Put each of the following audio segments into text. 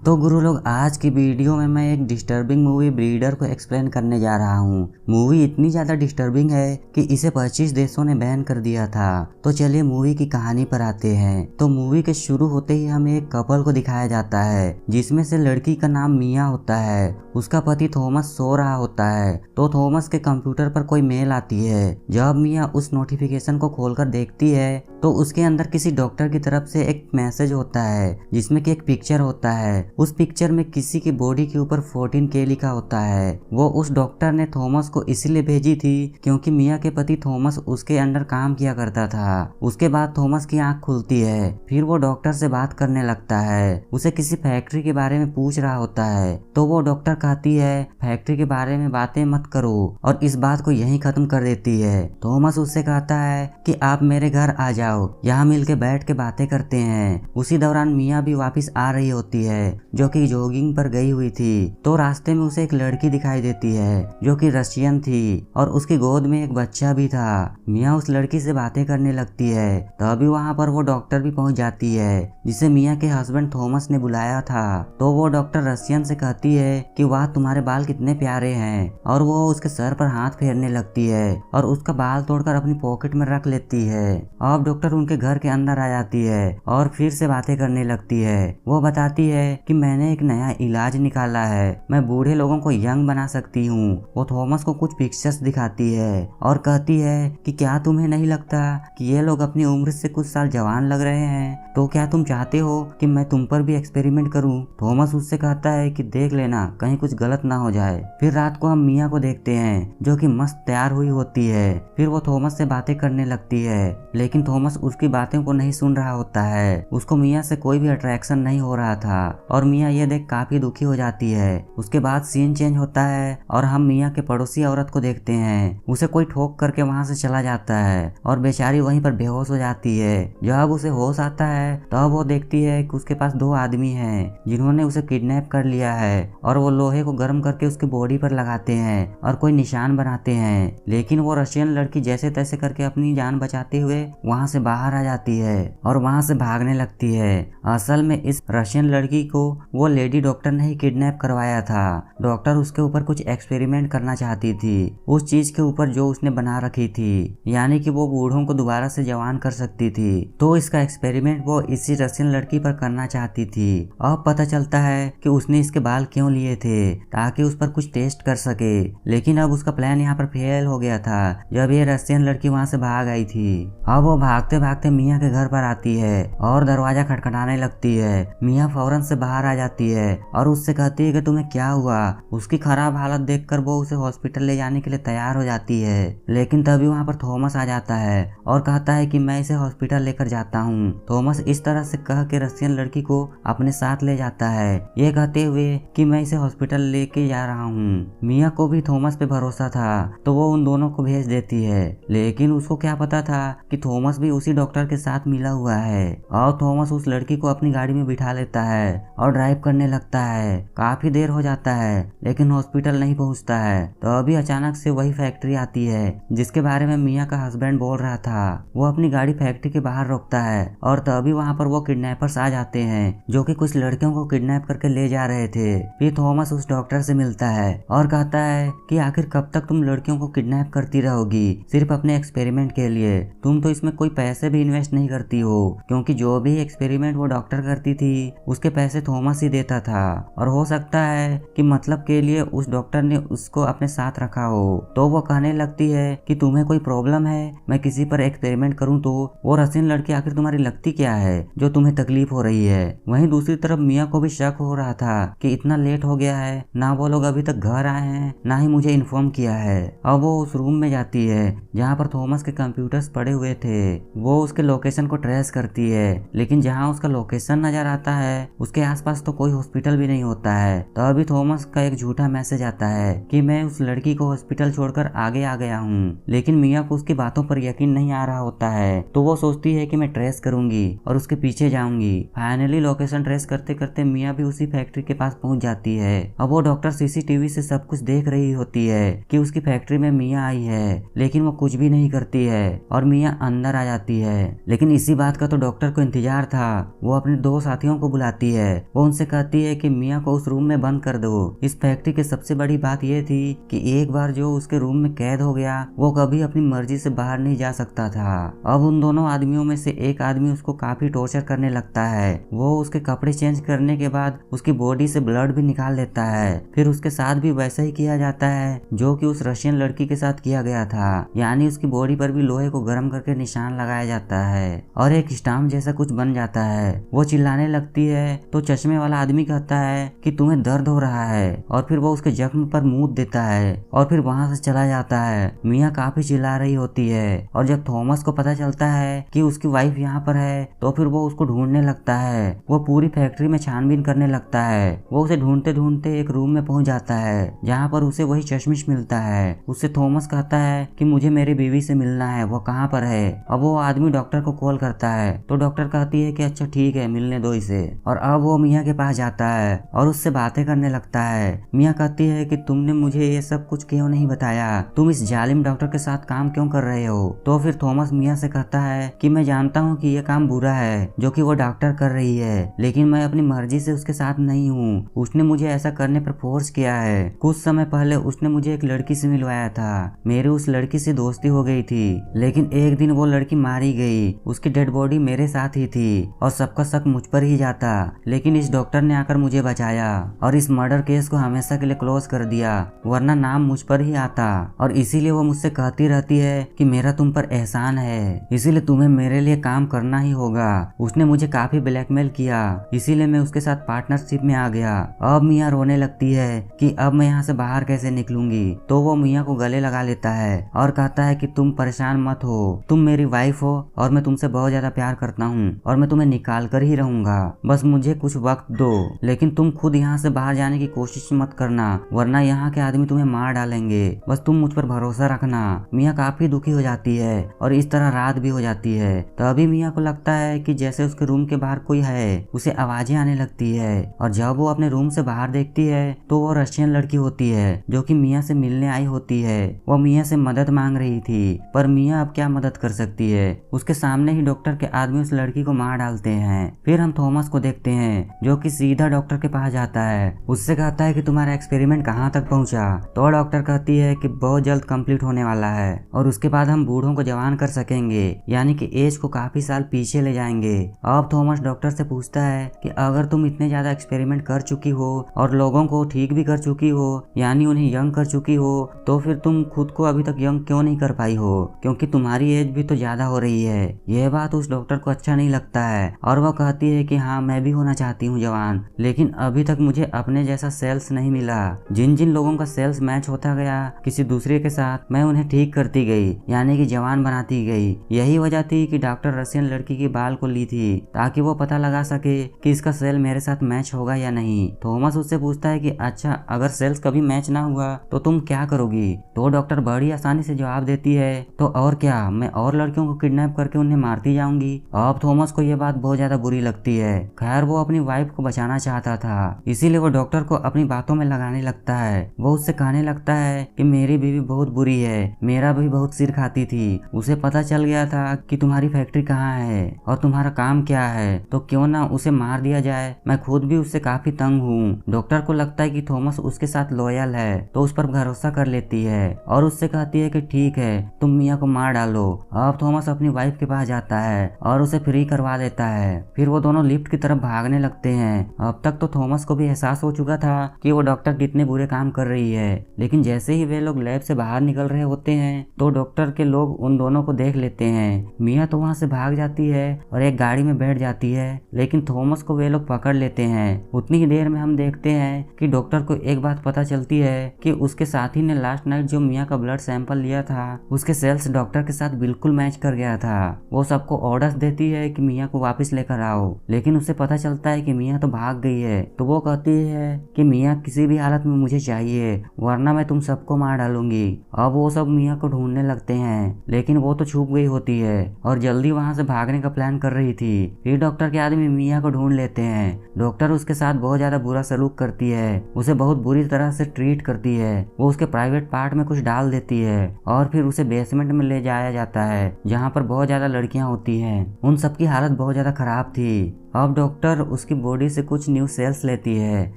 तो गुरु लोग, आज की वीडियो में मैं एक डिस्टर्बिंग मूवी ब्रीडर को एक्सप्लेन करने जा रहा हूँ। मूवी इतनी ज्यादा डिस्टर्बिंग है कि इसे 25 देशों ने बैन कर दिया था। तो चलिए मूवी की कहानी पर आते हैं। तो मूवी के शुरू होते ही हमें एक कपल को दिखाया जाता है, जिसमें से लड़की का नाम मिया होता है। उसका पति थॉमस सो रहा होता है। तो थॉमस के कंप्यूटर पर कोई मेल आती है। जब मिया उस नोटिफिकेशन को खोलकर देखती है तो उसके अंदर किसी डॉक्टर की तरफ से एक मैसेज होता है, जिसमें कि एक पिक्चर होता है। उस पिक्चर में किसी की बॉडी के ऊपर 14K लिखा होता है। वो उस डॉक्टर ने थॉमस को इसलिए भेजी थी क्योंकि मिया के पति थॉमस उसके अंडर काम किया करता था। उसके बाद थॉमस की आंख खुलती है। फिर वो डॉक्टर से बात करने लगता है। उसे किसी फैक्ट्री के बारे में पूछ रहा होता है। तो वो डॉक्टर कहती है, फैक्ट्री के बारे में बातें मत करो, और इस बात को यहीं खत्म कर देती है। थॉमस उससे कहता है कि आप मेरे घर आ जाओ, यहाँ मिलके बैठ के बातें करते हैं। उसी दौरान मिया भी वापस आ रही होती है, जो कि जॉगिंग पर गई हुई थी। तो रास्ते में उसे एक लड़की दिखाई देती है जो कि रशियन थी, और उसकी गोद में एक बच्चा भी था। मिया उस लड़की से बातें करने लगती है। तभी वहाँ पर वो डॉक्टर भी पहुँच जाती है, जिसे मिया के हस्बैंड थॉमस ने बुलाया था। तो वो डॉक्टर रशियन से कहती है कि वाह, तुम्हारे बाल कितने प्यारे हैं, और वो उसके सर पर हाथ फेरने लगती है और उसका बाल तोड़कर अपनी पॉकेट में रख लेती है। अब डॉक्टर उनके घर के अंदर आ जाती है और फिर से बातें करने लगती है। वो बताती है कि मैंने एक नया इलाज निकाला है, मैं बूढ़े लोगों को यंग बना सकती हूँ। वो थॉमस को कुछ पिक्चर्स दिखाती है और कहती है कि क्या तुम्हें नहीं लगता कि ये लोग अपनी उम्र से कुछ साल जवान लग रहे हैं? तो क्या तुम चाहते हो कि मैं तुम पर भी एक्सपेरिमेंट करूं? थॉमस उससे कहता है कि देख लेना, कहीं कुछ गलत ना हो जाए। फिर रात को हम मिया को देखते हैं, जो कि मस्त तैयार हुई होती है। फिर वो थॉमस से बातें करने लगती है, लेकिन थॉमस उसकी बातों को नहीं सुन रहा होता है। उसको मिया से कोई भी अट्रैक्शन नहीं हो रहा था, और मिया ये देख काफी दुखी हो जाती है। उसके बाद सीन चेंज होता है और हम मिया के पड़ोसी औरत को देखते हैं। उसे कोई ठोक करके वहाँ से चला जाता है और बेचारी वहीं पर बेहोश हो जाती है। जब उसे होश आता है तब वो देखती है कि उसके पास 2 आदमी हैं, जिन्होंने उसे किडनैप कर लिया है, और वो लोहे को गर्म करके उसकी बॉडी पर लगाते हैं और कोई निशान बनाते हैं। लेकिन वो रशियन लड़की जैसे तैसे करके अपनी जान बचाते हुए वहाँ से बाहर आ जाती है और वहाँ से भागने लगती है। असल में इस रशियन लड़की को वो लेडी डॉक्टर ने ही किडनैप करवाया था। डॉक्टर उसके ऊपर कुछ एक्सपेरिमेंट करना चाहती थी, उस चीज के ऊपर जो उसने बना रखी थी, यानी कि वो बूढ़ों को दोबारा से जवान कर सकती थी। तो इसका एक्सपेरिमेंट वो इसी रशियन लड़की पर करना चाहती थी। अब पता चलता है कि उसने इसके बाल क्यों लिए थे, ताकि उस पर कुछ टेस्ट कर सके। लेकिन अब उसका प्लान यहाँ पर फेल हो गया था जब ये रशियन लड़की वहाँ से भाग आई थी। अब वो भागते भागते मिया के घर पर आती है और दरवाजा खटखटाने लगती है। मिया फौरन से बाहर आ जाती है और उससे कहती है कि तुम्हें क्या हुआ। उसकी खराब हालत देखकर वो उसे हॉस्पिटल ले जाने के लिए तैयार हो जाती है। लेकिन तभी वहाँ पर थॉमस आ जाता है और कहता है कि मैं इसे हॉस्पिटल लेकर जाता हूँ। थॉमस इस तरह से कह के रशियन लड़की को अपने साथ ले जाता है, ये कहते हुए कि मैं इसे हॉस्पिटल लेके जा रहा हूँ। मिया को भी थॉमस पे भरोसा था, तो वो उन दोनों को भेज देती है। लेकिन उसको क्या पता था कि थॉमस भी उसी डॉक्टर के साथ मिला हुआ है। और थॉमस उस लड़की को अपनी गाड़ी में बिठा लेता है और ड्राइव करने लगता है। काफी देर हो जाता है लेकिन हॉस्पिटल नहीं पहुंचता है। तो अभी अचानक से वही फैक्ट्री आती है जिसके बारे में मिया का हस्बैंड बोल रहा था। वो अपनी गाड़ी फैक्ट्री के बाहर रोकता है और तभी वहाँ पर वो किडनैपर्स आ जाते हैं, जो कि कुछ लड़कियों को किडनैप करके ले जा रहे थे। फिर थॉमस उस डॉक्टर से मिलता है और कहता है कि आखिर कब तक तुम लड़कियों को किडनैप करती रहोगी, सिर्फ अपने एक्सपेरिमेंट के लिए? तुम तो इसमें कोई पैसे भी इन्वेस्ट नहीं करती हो, क्योंकि जो भी एक्सपेरिमेंट वो डॉक्टर करती थी उसके पैसे थॉमस ही देता था, और हो सकता है कि मतलब के लिए उस डॉक्टर ने उसको अपने साथ रखा हो। तो वो कहने लगती है कि तुम्हें कोई प्रॉब्लम है, मैं किसी पर एक्सपेरिमेंट करूं तो? वो रशियन लड़की आखिर तुम्हारी लगती क्या है जो तुम्हें तकलीफ हो रही है? वहीं दूसरी तरफ मिया को भी शक हो रहा था कि इतना लेट हो गया है, ना वो लोग अभी तक घर आए हैं, ना ही मुझे इन्फॉर्म किया है। अब वो उस रूम में जाती है जहाँ पर थॉमस के कंप्यूटर्स पड़े हुए थे। वो उसके लोकेशन को ट्रेस करती है, लेकिन जहाँ उसका लोकेशन नजर आता है उसके आसपास तो कोई हॉस्पिटल भी नहीं होता है। तो अभी थॉमस का एक झूठा मैसेज आता है कि मैं उस लड़की को हॉस्पिटल छोड़कर आगे आ गया हूँ। लेकिन मिया को उसकी बातों पर यकीन नहीं आ रहा होता है, तो वो सोचती है कि मैं ट्रेस करूंगी और उसके पीछे जाऊंगी। फाइनली लोकेशन ट्रेस करते करते मिया भी उसी फैक्ट्री के पास पहुंच जाती है। अब वो डॉक्टर सीसीटीवी से सब कुछ देख रही होती है कि उसकी फैक्ट्री में मिया आई है, लेकिन वो कुछ भी नहीं करती है और मिया अंदर आ जाती है। लेकिन इसी बात का तो डॉक्टर को इंतजार था। वो अपने 2 साथियों को बुलाती है। वो वो उनसे कहती है कि मिया को उस रूम में बंद कर दो। इस फैक्ट्री की सबसे बड़ी बात यह थी कि एक बार जो उसके रूम में कैद हो गया वो कभी अपनी मर्जी से बाहर नहीं जा सकता था। अब उन दोनों आदमियों में से एक आदमी उसको काफी टॉर्चर करने लगता है। वो उसके कपड़े चेंज करने के बाद उसकी बॉडी से ब्लड भी निकाल लेता है। फिर उसके साथ भी वैसा ही किया जाता है जो कि उस रशियन लड़की के साथ किया गया था, यानी उसकी बॉडी पर भी लोहे को गर्म करके निशान लगाया जाता है और एक स्टाम्प जैसा कुछ बन जाता है। वो चिल्लाने लगती है तो चश्मे वाला आदमी कहता है कि तुम्हें दर्द हो रहा है और फिर वो उसके जख्म पर मूत देता है और फिर वहां से चला जाता है। मिया काफी चिल्ला रही होती है और जब थॉमस को पता चलता है कि उसकी वाइफ यहाँ पर है तो फिर वो उसको ढूंढने लगता है। वो पूरी फैक्ट्री में छानबीन करने लगता है। वो उसे ढूंढते ढूंढते एक रूम में पहुंच जाता है जहाँ पर उसे वही चश्मिश मिलता है। उससे थॉमस कहता है कि मुझे मेरी बीवी से मिलना है, वो कहाँ पर है। अब वो आदमी डॉक्टर को कॉल करता है तो डॉक्टर कहती है कि अच्छा ठीक है, मिलने दो इसे। और अब वो मिया के पास जाता है और उससे बातें करने लगता है। मिया कहती है कि तुमने मुझे ये सब कुछ क्यों नहीं बताया, तुम इस जालिम डॉक्टर के साथ काम क्यों कर रहे हो। तो फिर थॉमस मिया से कहता है कि मैं जानता हूँ कि ये काम बुरा है जो कि वो डॉक्टर कर रही है, लेकिन मैं अपनी मर्जी से उसके साथ नहीं हूँ। उसने मुझे ऐसा करने पर फोर्स किया है। कुछ समय पहले उसने मुझे एक लड़की से मिलवाया था। मेरी उस लड़की से दोस्ती हो गई थी, लेकिन एक दिन वो लड़की मारी गई। उसकी डेड बॉडी मेरे साथ ही थी और सबका शक मुझ पर ही जाता, लेकिन इस डॉक्टर ने आकर मुझे बचाया और इस मर्डर केस को हमेशा के लिए क्लोज कर दिया, वरना नाम मुझ पर ही आता। और इसीलिए वो मुझसे कहती रहती है कि मेरा तुम पर एहसान है, इसीलिए तुम्हें मेरे लिए काम करना ही होगा। उसने मुझे काफी ब्लैकमेल किया, इसीलिए मैं उसके साथ पार्टनरशिप में आ गया। अब मिया रोने लगती है कि अब मैं यहाँ से बाहर कैसे निकलूंगी। तो वो मिया को गले लगा लेता है और कहता है कि तुम परेशान मत हो, तुम मेरी वाइफ हो और मैं तुमसे बहुत ज्यादा प्यार करता हूँ और मैं तुम्हें निकाल कर ही रहूंगा, बस मुझे कुछ वक्त दो। लेकिन तुम खुद यहाँ से बाहर जाने की कोशिश मत करना, वरना यहाँ के आदमी तुम्हें मार डालेंगे, बस तुम मुझ पर भरोसा रखना। मिया काफी दुखी हो जाती है और इस तरह रात भी हो जाती है। तभी मिया को लगता है कि जैसे उसके रूम के बाहर कोई है, उसे आवाजें आने लगती है और जब वो अपने रूम से बाहर देखती है तो वो रशियन लड़की होती है जो कि मिया से मिलने आई होती है। वो मिया से मदद मांग रही थी, पर मिया अब क्या मदद कर सकती है। उसके सामने ही डॉक्टर के आदमी उस लड़की को मार डालते हैं। फिर हम थॉमस को देखते हैं जो कि सीधा डॉक्टर के पास जाता है। उससे कहता है कि तुम्हारा एक्सपेरिमेंट कहाँ तक पहुँचा। तो डॉक्टर कहती है कि बहुत जल्द कंप्लीट होने वाला है और उसके बाद हम बूढ़ों को जवान कर सकेंगे, यानी कि एज को काफी साल पीछे ले जाएंगे। अब थॉमस डॉक्टर से पूछता है कि अगर तुम इतने ज्यादा एक्सपेरिमेंट कर चुकी हो और लोगों को ठीक भी कर चुकी हो, यानी उन्हें यंग कर चुकी हो, तो फिर तुम खुद को अभी तक यंग क्यों नहीं कर पाई हो, क्योंकि तुम्हारी एज भी तो ज्यादा हो रही है। यह बात उस डॉक्टर को अच्छा नहीं लगता है और वह कहती है कि हाँ, मैं भी होना चाहती हूँ जवान, लेकिन अभी तक मुझे अपने जैसा सेल्स नहीं मिला। जिन जिन लोगों का सेल्स मैच होता गया किसी दूसरे के साथ, मैं उन्हें ठीक करती गई, यानी कि जवान बनाती गई। यही वजह थी कि डॉक्टर रशियन लड़की के बाल को ली थी ताकि वो पता लगा सके कि इसका सेल मेरे साथ मैच होगा या नहीं। थॉमस उससे पूछता है कि अच्छा, अगर सेल्स कभी मैच ना हुआ तो तुम क्या करोगी। तो डॉक्टर बड़ी आसानी से जवाब देती है, तो और क्या, मैं और लड़कियों को किडनैप करके उन्हें मारती जाऊंगी। अब थॉमस को यह बात बहुत ज्यादा बुरी लगती है। खैर, वो अपनी वाइफ को बचाना चाहता था, इसीलिए वो डॉक्टर को अपनी बातों में लगाने लगता है। वो उससे कहने लगता है कि मेरी बीवी बहुत बुरी है, मेरा भी बहुत सिर खाती थी, उसे पता चल गया था कि तुम्हारी फैक्ट्री कहाँ है और तुम्हारा काम क्या है, तो क्यों ना उसे मार दिया जाए। मैं खुद भी उससे काफी तंग हूँ। डॉक्टर को लगता है कि थॉमस उसके साथ लॉयल है तो उस पर भरोसा कर लेती है और उससे कहती है कि ठीक है, तुम मिया को मार डालो। अब थॉमस अपनी वाइफ के पास जाता है और उसे फ्री करवा देता है। फिर वो दोनों लिफ्ट की तरफ भागने लगते हैं। अब तक तो थॉमस को भी एहसास हो चुका था कि वो डॉक्टर कितने बुरे काम कर रही है, लेकिन जैसे ही वे लोग लैब से बाहर निकल रहे होते हैं तो डॉक्टर के लोग उन दोनों को देख लेते हैं। मिया तो वहाँ से भाग जाती है और एक गाड़ी में बैठ जाती है, लेकिन थॉमस को वे लोग पकड़ लेते हैं। उतनी ही देर में हम देखते हैं कि डॉक्टर को एक बात पता चलती है कि उसके साथी ने लास्ट नाइट जो मिया का ब्लड सैंपल लिया था, उसके सेल्स डॉक्टर के साथ बिल्कुल मैच कर गया था। वो सबको ऑर्डर्स देती है कि मिया को वापस लेकर आओ, लेकिन उसे पता चलता है कि मिया तो भाग गई है। तो वो कहती है कि मिया किसी भी हालत में मुझे चाहिए, वरना मैं तुम सबको मार डालूंगी। अब वो सब मिया को ढूंढने लगते हैं, लेकिन वो तो छुप गई होती है और जल्दी वहाँ से भागने का प्लान कर रही थी। फिर डॉक्टर के आदमी मिया को ढूंढ लेते हैं। डॉक्टर उसके साथ बहुत ज्यादा बुरा सलूक करती है, उसे बहुत बुरी तरह से ट्रीट करती है। वो उसके प्राइवेट पार्ट में कुछ डाल देती है और फिर उसे बेसमेंट में ले जाया जाता है जहाँ पर बहुत ज्यादा लड़कियां होती हैं। उन सबकी हालत बहुत ज्यादा खराब थी। अब डॉक्टर उसकी बॉडी से कुछ न्यू सेल्स लेती है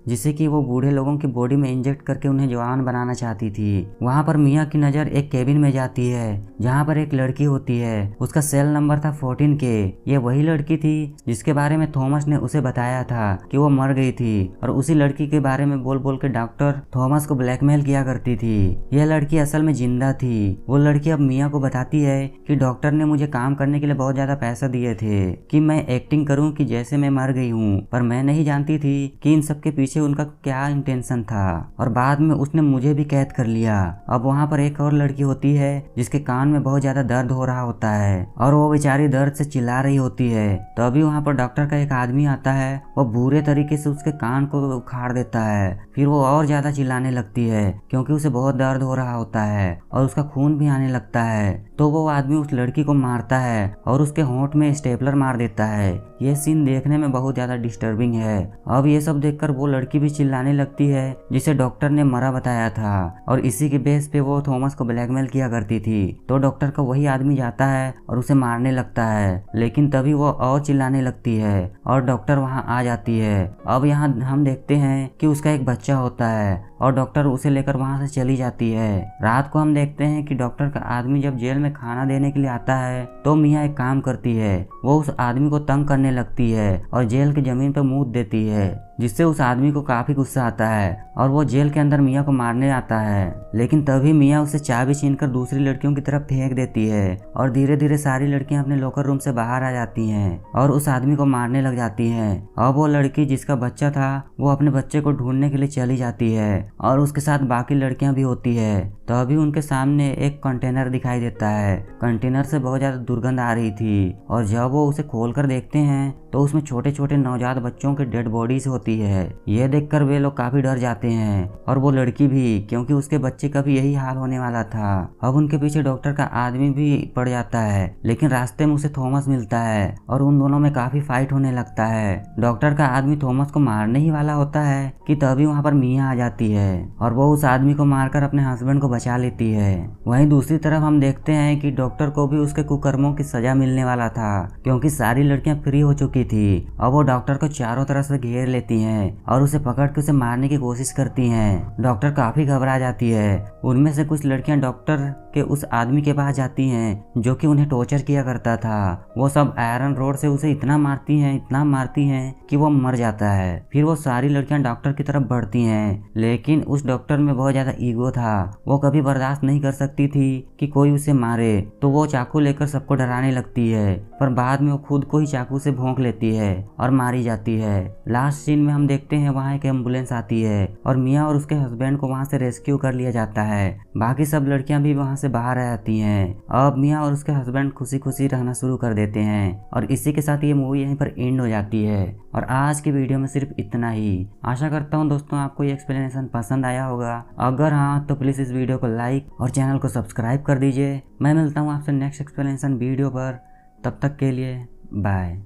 जिसे कि वो बूढ़े लोगों की बॉडी में इंजेक्ट करके उन्हें जवान बनाना चाहती थी। वहाँ पर मिया की नजर एक केबिन में जाती है जहाँ पर एक लड़की होती है। उसका सेल नंबर था 14 के। ये वही लड़की थी जिसके बारे में थॉमस ने उसे बताया था कि वो मर गई थी और उसी लड़की के बारे में बोल बोल के डॉक्टर थॉमस को ब्लैकमेल किया करती थी। यह लड़की असल में जिंदा थी। वो लड़की अब मिया को बताती है कि डॉक्टर ने मुझे काम करने के लिए बहुत ज्यादा पैसा दिए थे कि मैं एक्टिंग करूं कि जैसे मैं मर गई हूं, पर मैं नहीं जानती थी कि इन सब के पीछे उनका क्या इंटेंशन था और बाद में उसने मुझे भी कैद कर लिया। अब वहाँ पर एक और लड़की होती है जिसके कान में बहुत ज्यादा दर्द हो रहा होता है और वो बेचारी दर्द से चिल्ला रही होती है। तभी वहाँ पर डॉक्टर का एक आदमी आता है। वो बुरे तरीके से उसके कान को उखाड़ देता है। फिर वो और ज्यादा चिल्लाने लगती है क्योंकि उसे बहुत दर्द हो रहा होता है और उसका खून भी आने लगता है। तो वो आदमी उस लड़की को मारता है और उसके होंठ में स्टेपलर मार देता है। ये सीन देखने में बहुत ज्यादा डिस्टर्बिंग है। अब ये सब देखकर वो लड़की भी चिल्लाने लगती है जिसे डॉक्टर ने मरा बताया था और इसी के बेस पे वो थॉमस को ब्लैकमेल किया करती थी। तो डॉक्टर का वही आदमी जाता है और उसे मारने लगता है, लेकिन तभी वो और चिल्लाने लगती है और डॉक्टर वहाँ आ जाती है। अब यहाँ हम देखते हैं कि उसका एक बच्चा होता है और डॉक्टर उसे लेकर वहाँ से चली जाती है। रात को हम देखते हैं कि डॉक्टर का आदमी जब जेल में खाना देने के लिए आता है तो मिया एक काम करती है। वो उस आदमी को तंग करने लगती है और जेल की जमीन पर मूत देती है जिससे उस आदमी को काफी गुस्सा आता है और वो जेल के अंदर मिया को मारने आता है। लेकिन तभी मिया उसे चाबी छीनकर दूसरी लड़कियों की तरफ फेंक देती है और धीरे धीरे सारी लड़कियां अपने लॉकर रूम से बाहर आ जाती हैं और उस आदमी को मारने लग जाती हैं। अब वो लड़की जिसका बच्चा था वो अपने बच्चे को ढूंढने के लिए चली जाती है और उसके साथ बाकी लड़कियां भी होती है। तभी उनके सामने एक कंटेनर दिखाई देता है। कंटेनर से बहुत ज्यादा दुर्गंध आ रही थी और जब वो उसे खोलकर देखते हैं तो उसमें छोटे छोटे नवजात बच्चों के डेड बॉडीज होती है। यह देखकर वे लोग काफी डर जाते हैं और वो लड़की भी, क्योंकि उसके बच्चे का भी यही हाल होने वाला था। अब उनके पीछे डॉक्टर का आदमी भी पड़ जाता है, लेकिन रास्ते में उसे थॉमस मिलता है और उन दोनों में काफी फाइट होने लगता है। डॉक्टर का आदमी थॉमस को मारने ही वाला होता है कि तभी वहाँ पर मिया आ जाती है और वो उस आदमी को मारकर अपने हस्बैंड को बचा लेती है। वहीं दूसरी तरफ हम देखते हैं कि डॉक्टर को भी उसके कुकर्मों की सजा मिलने वाला था क्योंकि सारी लड़कियां फ्री हो चुकी थी। अब वो डॉक्टर को चारों तरफ से घेर लेती हैं और उसे पकड़ के उसे मारने की कोशिश करती हैं। डॉक्टर काफी घबरा जाती है। उनमें से कुछ लड़कियां डॉक्टर के उस आदमी के पास जाती हैं जो कि उन्हें टॉर्चर किया करता था। वो सब आयरन रोड से उसे इतना मारती हैं कि वो मर जाता है। फिर वो सारी लड़कियां डॉक्टर की तरफ बढ़ती हैं, लेकिन उस डॉक्टर में बहुत ज्यादा ईगो था। वो कभी बर्दाश्त नहीं कर सकती थी कि कोई उसे मारे, तो वो चाकू लेकर सबको डराने लगती है, पर बाद में वो खुद को ही चाकू से भोंक लेती है और मारी जाती है। लास्ट सीन में हम देखते हैं वहाँ एक एम्बुलेंस आती है और मिया और उसके हस्बैंड को वहाँ से रेस्क्यू कर लिया जाता है। बाकी सब लड़कियां भी वहाँ से बाहर आ जाती हैं। अब मिया और उसके हस्बैंड खुशी खुशी रहना शुरू कर देते हैं और इसी के साथ ये मूवी यहीं पर एंड हो जाती है। और आज की वीडियो में सिर्फ इतना ही। आशा करता हूँ दोस्तों आपको ये एक्सप्लेनेशन पसंद आया होगा। अगर हाँ तो प्लीज़ इस वीडियो को लाइक और चैनल को सब्सक्राइब कर दीजिए। मैं मिलता हूँ आपसे नेक्स्ट एक्सप्लेनेशन वीडियो पर। तब तक के लिए बाय।